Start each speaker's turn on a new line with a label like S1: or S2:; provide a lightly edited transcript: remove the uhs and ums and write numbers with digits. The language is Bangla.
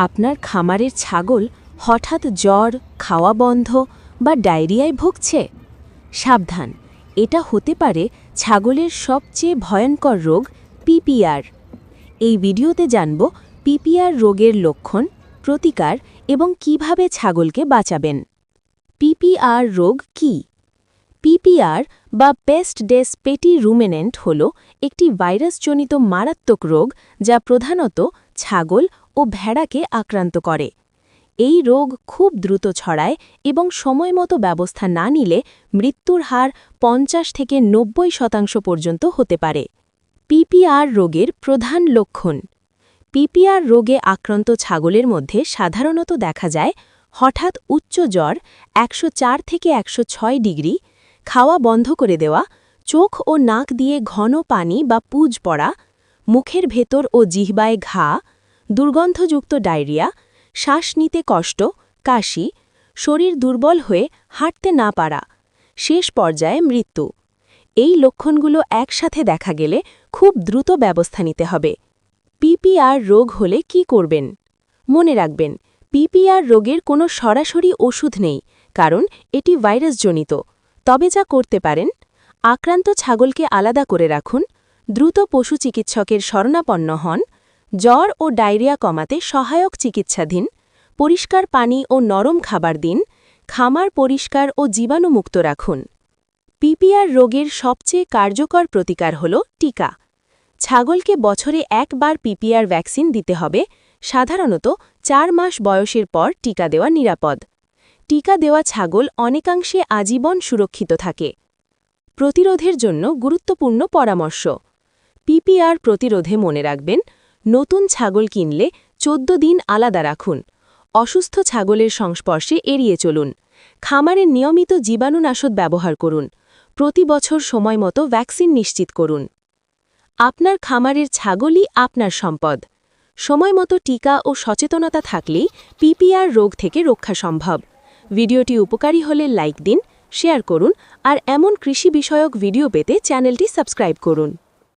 S1: আপনার খামারের ছাগল হঠাৎ জ্বর, খাওয়া বন্ধ বা ডায়রিয়ায় ভুগছে? সাবধান, এটা হতে পারে ছাগলের সবচেয়ে ভয়ঙ্কর রোগ পিপিআর। এই ভিডিওতে জানব পিপিআর রোগের লক্ষণ, প্রতিকার এবং কিভাবে ছাগলকে বাঁচাবেন। পিপিআর রোগ কি? পিপিআর বা পেস্ট ডেস পেটি রুমেনেন্ট হল একটি ভাইরাসজনিত মারাত্মক রোগ যা প্রধানত ছাগল ও ভেড়াকে আক্রান্ত করে। এই রোগ খুব দ্রুত ছড়ায় এবং সময়মতো ব্যবস্থা না নিলে মৃত্যুর হার ৫০ থেকে ৯০% পর্যন্ত হতে পারে। পিপিআর রোগের প্রধান লক্ষণ। পিপিআর রোগে আক্রান্ত ছাগলের মধ্যে সাধারণত দেখা যায় হঠাৎ উচ্চ জ্বর ১০৪ থেকে ১০৬ ডিগ্রি, খাওয়া বন্ধ করে দেওয়া, চোখ ও নাক দিয়ে ঘন পানি বা পুজ পড়া, মুখের ভেতর ও জিহ্বায় ঘা, দুর্গন্ধযুক্ত ডায়রিয়া, শ্বাস নিতে কষ্ট, কাশি, শরীর দুর্বল হয়ে হাঁটতে না পারা, শেষ পর্যায়ে মৃত্যু। এই লক্ষণগুলো একসাথে দেখা গেলে খুব দ্রুত ব্যবস্থা নিতে হবে। পিপিআর রোগ হলে কি করবেন? মনে রাখবেন, পিপিআর রোগের কোনো সরাসরি ওষুধ নেই, কারণ এটি ভাইরাসজনিত। তবে যা করতে পারেন, আক্রান্ত ছাগলকে আলাদা করে রাখুন, দ্রুত পশু চিকিৎসকের শরণাপন্ন হন, জ্বর ও ডায়রিয়া কমাতে সহায়ক চিকিৎসা দিন, পরিষ্কার পানি ও নরম খাবার দিন, খামার পরিষ্কার ও জীবাণুমুক্ত রাখুন। পিপিআর রোগের সবচেয়ে কার্যকর প্রতিকার হল টিকা। ছাগলকে বছরে একবার পিপিআর ভ্যাকসিন দিতে হবে, সাধারণত ৪ মাস বয়সের পর টিকা দেওয়া নিরাপদ। টিকা দেওয়া ছাগল অনেকাংশে আজীবন সুরক্ষিত থাকে। প্রতিরোধের জন্য গুরুত্বপূর্ণ পরামর্শ। পিপিআর প্রতিরোধে মনে রাখবেন, নতুন ছাগল কিনলে ১৪ দিন আলাদা রাখুন, অসুস্থ ছাগলের সংস্পর্শে এড়িয়ে চলুন, খামারে নিয়মিত জীবাণুনাশক ব্যবহার করুন, প্রতি বছর সময়মতো ভ্যাকসিন নিশ্চিত করুন। আপনার খামারের ছাগলই আপনার সম্পদ। সময়মতো টিকা ও সচেতনতা থাকলেই পিপিআর রোগ থেকে রক্ষা সম্ভব। ভিডিওটি উপকারী হলে লাইক দিন, শেয়ার করুন আর এমন কৃষি বিষয়ক ভিডিও পেতে চ্যানেলটি সাবস্ক্রাইব করুন।